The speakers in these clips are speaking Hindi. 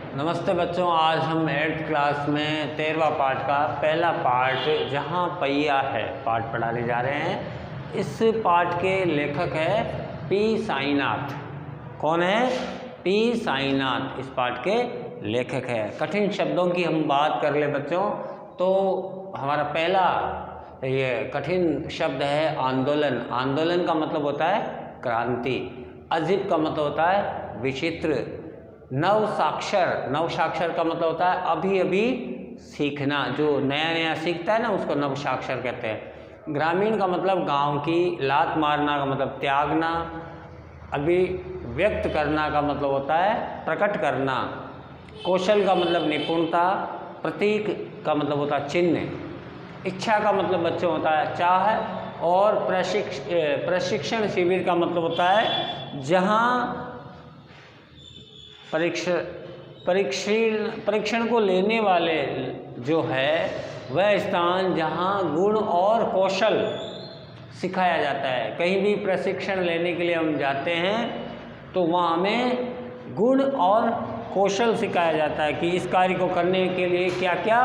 नमस्ते बच्चों, आज हम 8th क्लास में 13वां पाठ का पहला पाठ जहाँ पहिया है पाठ पढ़ाने जा रहे हैं। इस पाठ के लेखक है पी साईनाथ। कौन है? पी साईनाथ इस पाठ के लेखक है। कठिन शब्दों की हम बात कर ले बच्चों, तो हमारा पहला ये कठिन शब्द है आंदोलन। आंदोलन का मतलब होता है क्रांति। अजीब का मतलब होता है विचित्र। नव साक्षर का मतलब होता है अभी अभी सीखना, जो नया नया सीखता है ना उसको नव साक्षर कहते हैं। ग्रामीण का मतलब गांव की। लात मारना का मतलब त्यागना। अभी व्यक्त करना का मतलब होता है प्रकट करना। कौशल का मतलब निपुणता। प्रतीक का मतलब होता है चिन्ह। इच्छा का मतलब बच्चों होता है चाह। और प्रशिक्षण शिविर का मतलब होता है जहाँ परीक्षण को लेने वाले जो है वह स्थान जहाँ गुण और कौशल सिखाया जाता है। कहीं भी प्रशिक्षण लेने के लिए हम जाते हैं तो वहाँ हमें गुण और कौशल सिखाया जाता है कि इस कार्य को करने के लिए क्या क्या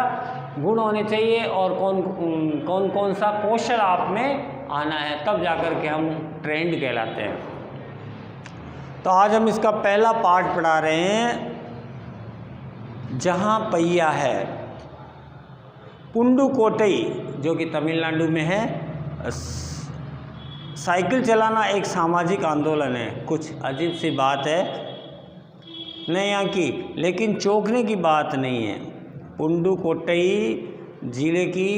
गुण होने चाहिए और कौन सा कौशल आप में आना है, तब जाकर के हम ट्रेंड कहलाते हैं। तो आज हम इसका पहला पाठ पढ़ा रहे हैं जहाँ पहिया है। पुंडुकोट्टई जो कि तमिलनाडु में है। साइकिल चलाना एक सामाजिक आंदोलन है। कुछ अजीब सी बात है नहीं यहाँ की, लेकिन चौंकने की बात नहीं है। पुंडुकोट्टई जिले की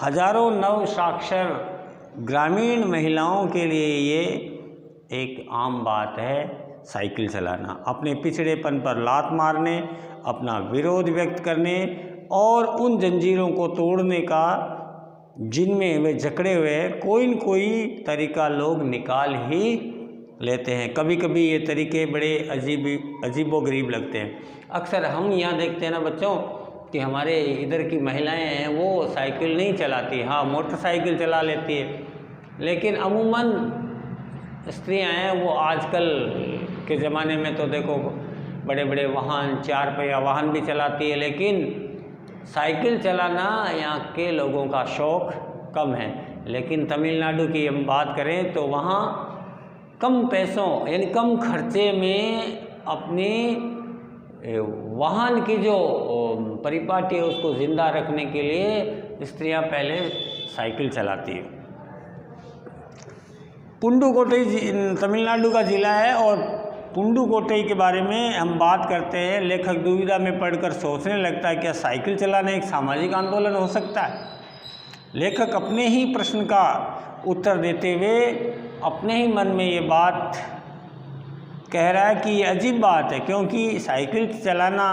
हजारों नव साक्षर ग्रामीण महिलाओं के लिए ये एक आम बात है। साइकिल चलाना, अपने पिछड़ेपन पर लात मारने, अपना विरोध व्यक्त करने और उन जंजीरों को तोड़ने का जिनमें वे जकड़े हुए कोई न कोई तरीका लोग निकाल ही लेते हैं। कभी कभी ये तरीके बड़े अजीबोगरीब लगते हैं। अक्सर हम यहाँ देखते हैं ना बच्चों कि हमारे इधर की महिलाएं हैं वो साइकिल नहीं चलाती, हाँ मोटरसाइकिल चला लेती है, लेकिन अमूमन स्त्रियां हैं वो आजकल के ज़माने में तो देखो बड़े बड़े वाहन, 4 पहिया वाहन भी चलाती है, लेकिन साइकिल चलाना यहाँ के लोगों का शौक़ कम है। लेकिन तमिलनाडु की हम बात करें तो वहाँ कम पैसों यानी कम खर्चे में अपने वाहन की जो परिपाटी है उसको ज़िंदा रखने के लिए स्त्रियां पहले साइकिल चलाती है। पुंडुकोट्टई तमिलनाडु का ज़िला है और पुंडुकोट्टई के बारे में हम बात करते हैं। लेखक दुविधा में पढ़कर सोचने लगता है क्या साइकिल चलाना एक सामाजिक आंदोलन हो सकता है। लेखक अपने ही प्रश्न का उत्तर देते हुए अपने ही मन में ये बात कह रहा है कि ये अजीब बात है, क्योंकि साइकिल चलाना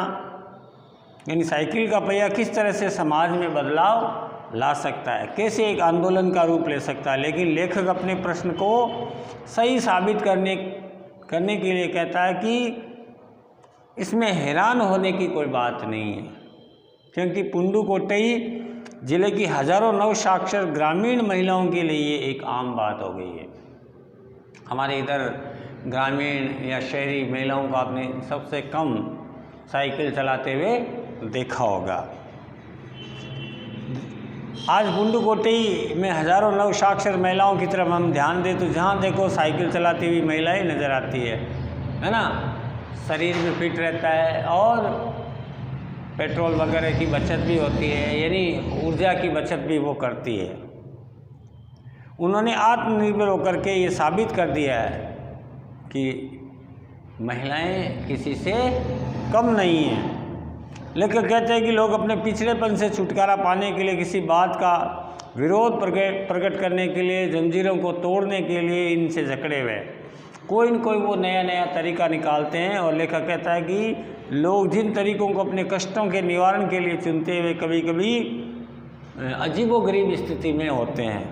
यानी साइकिल का पहिया किस तरह से समाज में बदलाव ला सकता है, कैसे एक आंदोलन का रूप ले सकता है। लेकिन लेखक अपने प्रश्न को सही साबित करने के लिए कहता है कि इसमें हैरान होने की कोई बात नहीं है, क्योंकि पुंडुकोट्टई जिले की हजारों नव साक्षर ग्रामीण महिलाओं के लिए ये एक आम बात हो गई है। हमारे इधर ग्रामीण या शहरी महिलाओं को आपने सबसे कम साइकिल चलाते हुए देखा होगा। आज पुंडुकोट्टई में हजारों नव साक्षर महिलाओं की तरफ हम ध्यान दें तो जहाँ देखो साइकिल चलाती हुई महिलाएं नज़र आती है ना। शरीर भी फिट रहता है और पेट्रोल वगैरह की बचत भी होती है, यानी ऊर्जा की बचत भी वो करती है। उन्होंने आत्मनिर्भर होकर के ये साबित कर दिया है कि महिलाएं किसी से कम नहीं हैं। लेकिन कहते हैं कि लोग अपने पिछड़ेपन से छुटकारा पाने के लिए, किसी बात का विरोध प्रकट करने के लिए, जंजीरों को तोड़ने के लिए इनसे जकड़े हुए कोई न कोई वो नया नया तरीका निकालते हैं। और लेखक कहता है कि लोग जिन तरीकों को अपने कष्टों के निवारण के लिए चुनते हुए कभी कभी अजीबोगरीब स्थिति में होते हैं,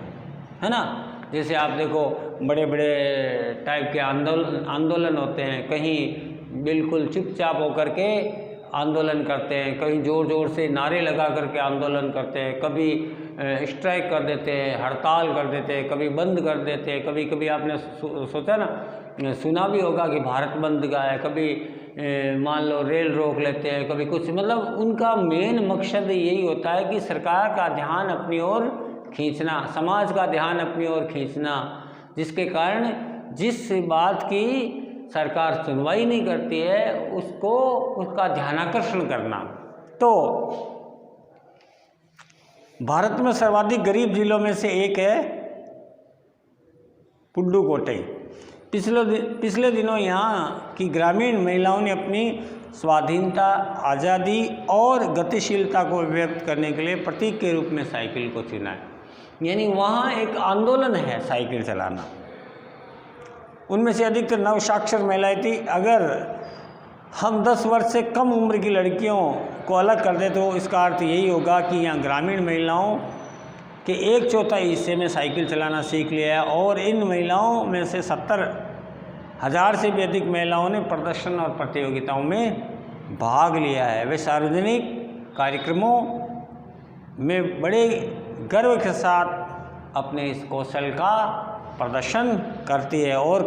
है ना। जैसे आप देखो बड़े बड़े टाइप के आंदोलन होते हैं, कहीं बिल्कुल चुपचाप होकर के आंदोलन करते हैं, कहीं ज़ोर ज़ोर से नारे लगा करके आंदोलन करते हैं, कभी स्ट्राइक कर देते हैं, हड़ताल कर देते हैं, कभी बंद कर देते हैं। कभी कभी आपने सोचा ना, सुना भी होगा कि भारत बंद का है, कभी मान लो रेल रोक लेते हैं, कभी कुछ, मतलब उनका मेन मकसद यही होता है कि सरकार का ध्यान अपनी ओर खींचना, समाज का ध्यान अपनी ओर खींचना, जिसके कारण जिस बात की सरकार सुनवाई नहीं करती है उसको उसका ध्यानाकर्षण करना। तो भारत में सर्वाधिक गरीब जिलों में से एक है पुडुकोट्टई। पिछले दिनों यहाँ की ग्रामीण महिलाओं ने अपनी स्वाधीनता, आज़ादी और गतिशीलता को व्यक्त करने के लिए प्रतीक के रूप में साइकिल को चुना है। यानी वहाँ एक आंदोलन है साइकिल चलाना। उनमें से अधिकतर नवसाक्षर महिलाएं थी। अगर हम 10 वर्ष से कम उम्र की लड़कियों को अलग कर दें तो इसका अर्थ यही होगा कि यहाँ ग्रामीण महिलाओं के 1/4 हिस्से में साइकिल चलाना सीख लिया है और इन महिलाओं में से 70,000 से भी अधिक महिलाओं ने प्रदर्शन और प्रतियोगिताओं में भाग लिया है। वे सार्वजनिक कार्यक्रमों में बड़े गर्व के साथ अपने इस कौशल का प्रदर्शन करती है और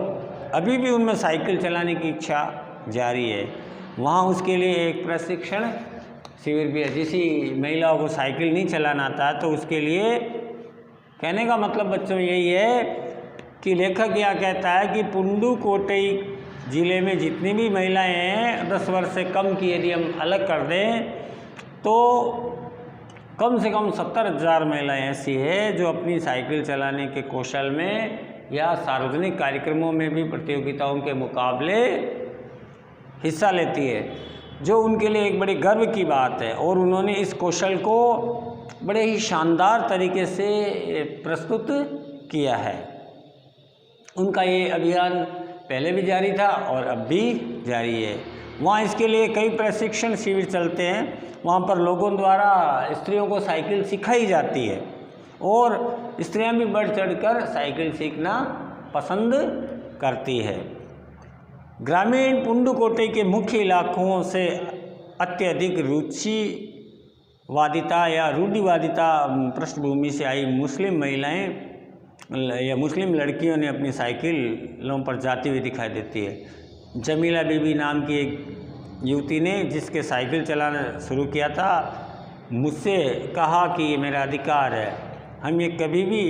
अभी भी उनमें साइकिल चलाने की इच्छा जारी है। वहाँ उसके लिए एक प्रशिक्षण शिविर भी है। जिस महिलाओं को साइकिल नहीं चलाना आता है तो उसके लिए, कहने का मतलब बच्चों यही है कि लेखक यह कहता है कि पुडुकोट्टई जिले में जितनी भी महिलाएं हैं 10 वर्ष से कम की यदि हम अलग कर दें तो कम से कम 70,000 महिलाएं ऐसी है जो अपनी साइकिल चलाने के कौशल में या सार्वजनिक कार्यक्रमों में भी प्रतियोगिताओं के मुकाबले हिस्सा लेती है, जो उनके लिए एक बड़ी गर्व की बात है। और उन्होंने इस कौशल को बड़े ही शानदार तरीके से प्रस्तुत किया है। उनका ये अभियान पहले भी जारी था और अब भी जारी है। वहाँ इसके लिए कई प्रशिक्षण शिविर चलते हैं। वहाँ पर लोगों द्वारा स्त्रियों को साइकिल सिखाई जाती है और स्त्रियाँ भी बढ़ चढ़कर साइकिल सीखना पसंद करती है। ग्रामीण पुडुकोट्टई के मुख्य इलाकों से अत्यधिक रुचिवादिता या रूढ़िवादिता पृष्ठभूमि से आई मुस्लिम महिलाएं या मुस्लिम लड़कियों ने अपनी साइकिलों पर जाती हुई दिखाई देती है। जमीला बीबी नाम की एक युवती ने, जिसके साइकिल चलाना शुरू किया था, मुझसे कहा कि ये मेरा अधिकार है, हम ये कभी भी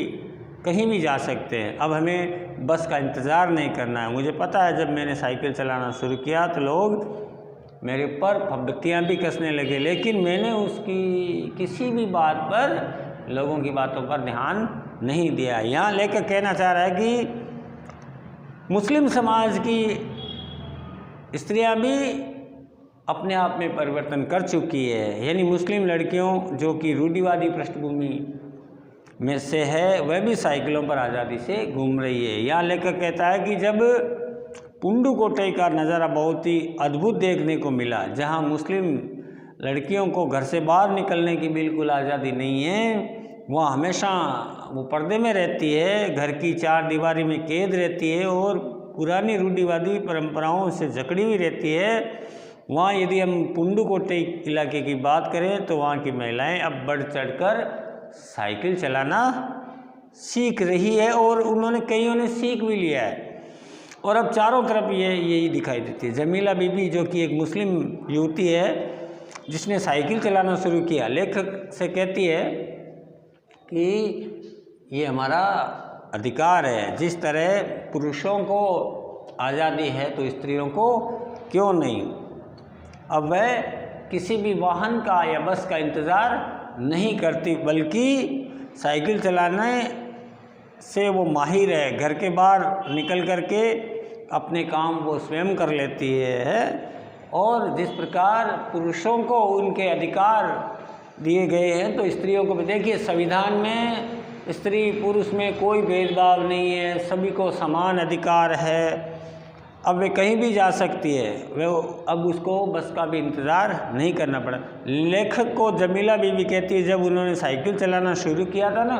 कहीं भी जा सकते हैं, अब हमें बस का इंतज़ार नहीं करना है। मुझे पता है जब मैंने साइकिल चलाना शुरू किया तो लोग मेरे ऊपर फब्तियाँ भी कसने लगे, लेकिन मैंने उसकी किसी भी बात पर, लोगों की बातों पर ध्यान नहीं दिया। यहाँ लेकर कहना चाह रहा है कि मुस्लिम समाज की स्त्रियाँ भी अपने आप में परिवर्तन कर चुकी है। यानी मुस्लिम लड़कियों जो कि रूढ़िवादी पृष्ठभूमि में से है वह भी साइकिलों पर आज़ादी से घूम रही है। यहाँ लेखक कहता है कि जब पुडुकोट्टई का नज़ारा बहुत ही अद्भुत देखने को मिला, जहाँ मुस्लिम लड़कियों को घर से बाहर निकलने की बिल्कुल आज़ादी नहीं है, वहाँ हमेशा वो पर्दे में रहती है, घर की 4 दीवारी में कैद रहती है और पुरानी रूढ़िवादी परंपराओं से जकड़ी हुई रहती है। वहाँ यदि हम पुडुकोट्टई इलाके की बात करें तो वहाँ की महिलाएं अब बढ़ चढ़कर साइकिल चलाना सीख रही है और उन्होंने कईयों ने सीख भी लिया है और अब चारों तरफ यही दिखाई देती है। जमीला बीबी जो कि एक मुस्लिम युवती है जिसने साइकिल चलाना शुरू किया, लेखक से कहती है कि ये हमारा अधिकार है, जिस तरह पुरुषों को आज़ादी है तो स्त्रियों को क्यों नहीं। अब वह किसी भी वाहन का या बस का इंतज़ार नहीं करती, बल्कि साइकिल चलाने से वो माहिर है। घर के बाहर निकल कर के अपने काम वो स्वयं कर लेती है और जिस प्रकार पुरुषों को उनके अधिकार दिए गए हैं तो स्त्रियों को भी देखिए, संविधान में स्त्री पुरुष में कोई भेदभाव नहीं है, सभी को समान अधिकार है। अब वे कहीं भी जा सकती है, वे अब उसको बस का भी इंतज़ार नहीं करना पड़ा। लेखक को जमीला बीबी कहती है जब उन्होंने साइकिल चलाना शुरू किया था ना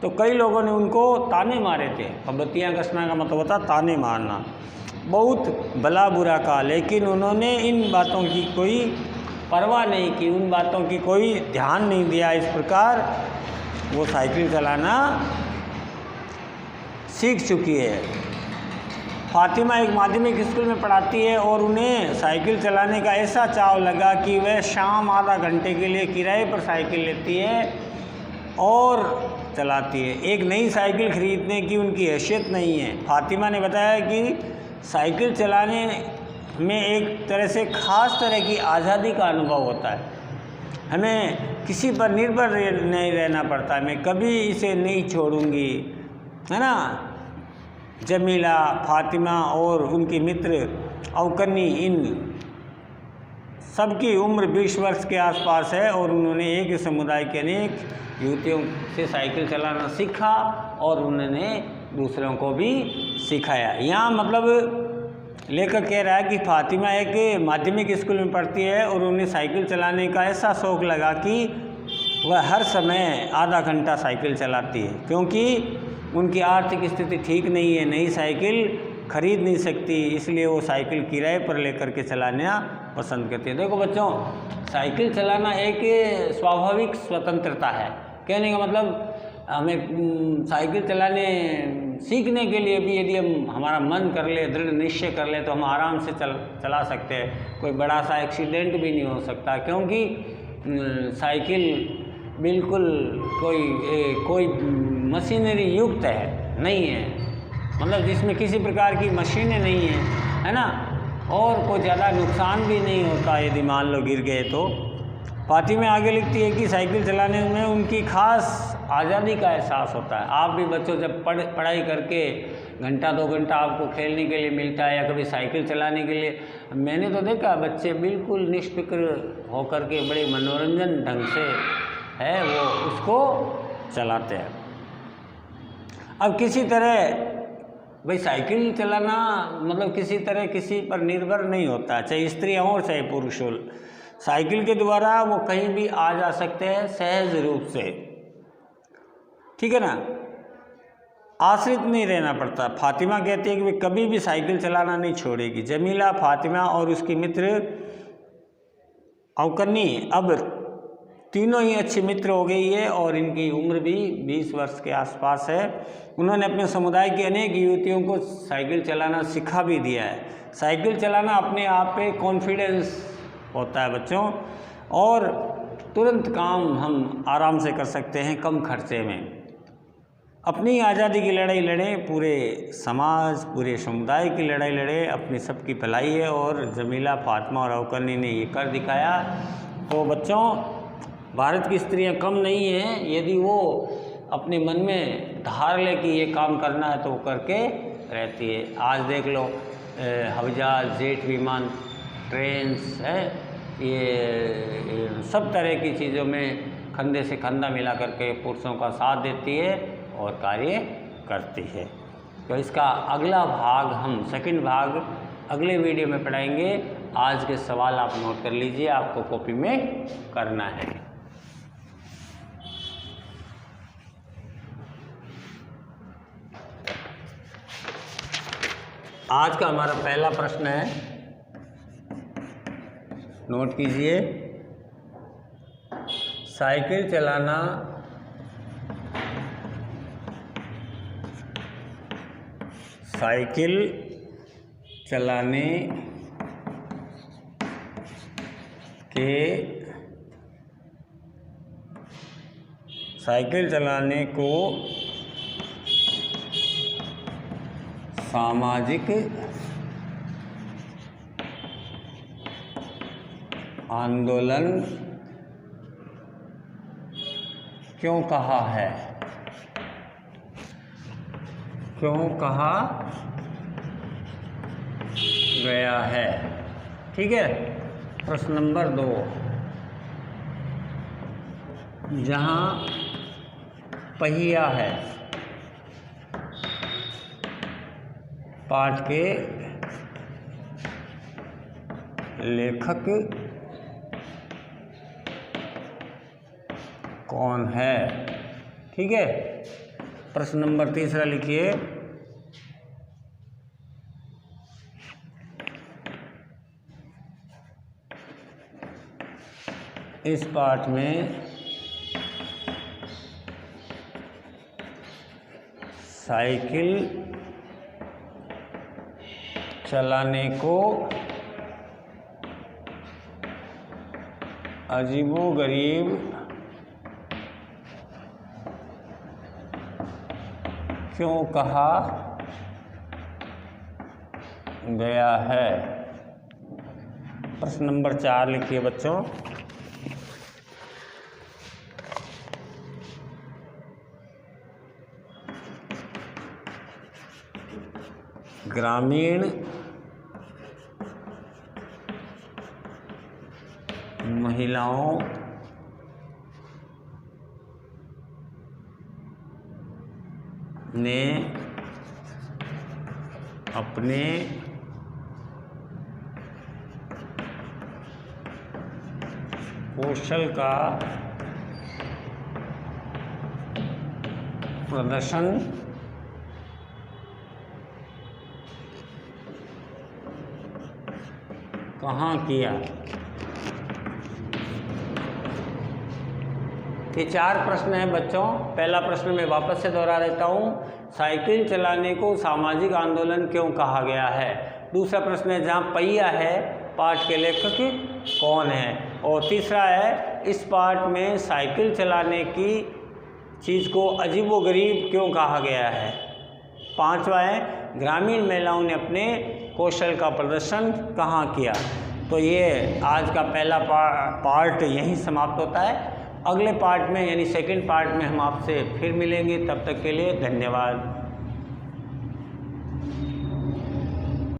तो कई लोगों ने उनको ताने मारे थे। फब्तियाँ कसना का मतलब होता ताने मारना, बहुत भला बुरा कहा, लेकिन उन्होंने इन बातों की कोई परवाह नहीं की, उन बातों की कोई ध्यान नहीं दिया। इस प्रकार वो साइकिल चलाना सीख चुकी है। फातिमा एक माध्यमिक स्कूल में पढ़ाती है और उन्हें साइकिल चलाने का ऐसा चाव लगा कि वह शाम आधा घंटे के लिए किराए पर साइकिल लेती है और चलाती है। एक नई साइकिल खरीदने की उनकी हैसियत नहीं है। फातिमा ने बताया कि साइकिल चलाने में एक तरह से ख़ास तरह की आज़ादी का अनुभव होता है। हमें किसी पर निर्भर नहीं रहना पड़ता, मैं कभी इसे नहीं छोड़ूंगी, है ना। जमीला, फातिमा और उनकी मित्र अवकनी, इन सबकी उम्र 20 वर्ष के आसपास है और उन्होंने एक ही समुदाय के अनेक युवतियों से साइकिल चलाना सीखा और उन्होंने दूसरों को भी सिखाया। यहाँ मतलब लेखक कह रहा है कि फातिमा एक माध्यमिक स्कूल में पढ़ती है और उन्हें साइकिल चलाने का ऐसा शौक़ लगा कि वह हर समय आधा घंटा साइकिल चलाती है, क्योंकि उनकी आर्थिक स्थिति ठीक नहीं है, नई साइकिल खरीद नहीं सकती, इसलिए वो साइकिल किराए पर लेकर के चलाना पसंद करती है। देखो बच्चों, साइकिल चलाना एक स्वाभाविक स्वतंत्रता है। कहने का मतलब हमें साइकिल चलाने सीखने के लिए भी यदि हम हमारा मन कर ले, दृढ़ निश्चय कर ले, तो हम आराम से चला सकते हैं। कोई बड़ा सा एक्सीडेंट भी नहीं हो सकता, क्योंकि साइकिल बिल्कुल कोई मशीनरी युक्त नहीं है, मतलब जिसमें किसी प्रकार की मशीनें नहीं है ना, और कोई ज़्यादा नुकसान भी नहीं होता यदि मान लो गिर गए तो। फातिमा आगे लिखती है कि साइकिल चलाने में उनकी खास आज़ादी का एहसास होता है। आप भी बच्चों जब पढ़ाई करके घंटा 2 घंटा आपको खेलने के लिए मिलता है या कभी साइकिल चलाने के लिए, मैंने तो देखा बच्चे बिल्कुल निष्फिक्र होकर के बड़े मनोरंजन ढंग से है वो उसको चलाते हैं। अब किसी तरह भाई साइकिल चलाना मतलब किसी तरह किसी पर निर्भर नहीं होता, चाहे स्त्री हो चाहे पुरुष हो। साइकिल के द्वारा वो कहीं भी आ जा सकते हैं सहज रूप से, ठीक है ना, आश्रित नहीं रहना पड़ता। फातिमा कहती है कि वे कभी भी साइकिल चलाना नहीं छोड़ेगी। जमीला, फातिमा और उसकी मित्र अवकनी अब तीनों ही अच्छी मित्र हो गई है और इनकी उम्र भी 20 वर्ष के आसपास है। उन्होंने अपने समुदाय की अनेक युवतियों को साइकिल चलाना सिखा भी दिया है। साइकिल चलाना अपने आप पे कॉन्फिडेंस होता है बच्चों, और तुरंत काम हम आराम से कर सकते हैं कम खर्चे में। अपनी आज़ादी की लड़ाई लड़े, पूरे समाज पूरे समुदाय की लड़ाई लड़े, अपनी सबकी भलाई है, और जमीला, फातिमा और अवकनी ने ये कर दिखाया। तो बच्चों, भारत की स्त्रियां कम नहीं हैं, यदि वो अपने मन में धार ले कि ये काम करना है तो वो करके रहती है। आज देख लो हवाई जहाज, जेट विमान, ट्रेन्स है, ये सब तरह की चीज़ों में कंधे से कंधा मिला करके पुरुषों का साथ देती है और कार्य करती है। तो इसका अगला भाग हम सेकंड भाग अगले वीडियो में पढ़ाएंगे। आज के सवाल आप नोट कर लीजिए, आपको कॉपी में करना है। आज का हमारा पहला प्रश्न है, नोट कीजिए। साइकिल चलाना साइकिल चलाने को सामाजिक आंदोलन क्यों कहा है? क्यों कहा गया है? ठीक है। प्रश्न नंबर 2, जहाँ पहिया है, पाठ के लेखक कौन है? ठीक है। प्रश्न नंबर 3 लिखिए। इस पाठ में साइकिल चलाने को अजीबोगरीब क्यों कहा गया है। प्रश्न नंबर 4 लिखिए बच्चों। ग्रामीण महिलाओं ने अपने कौशल का प्रदर्शन कहाँ किया। ये 4 प्रश्न हैं बच्चों। पहला प्रश्न मैं वापस से दोहरा देता हूँ, साइकिल चलाने को सामाजिक आंदोलन क्यों कहा गया है। दूसरा प्रश्न है, जहाँ पहिया है पाठ के लेखक कौन है। और तीसरा है, इस पाठ में साइकिल चलाने की चीज़ को अजीबोगरीब क्यों कहा गया है। पांचवा है, ग्रामीण महिलाओं ने अपने कौशल का प्रदर्शन कहाँ किया। तो ये आज का पहला पार्ट यहीं समाप्त होता है। अगले पार्ट में यानी सेकंड पार्ट में हम आपसे फिर मिलेंगे। तब तक के लिए धन्यवाद।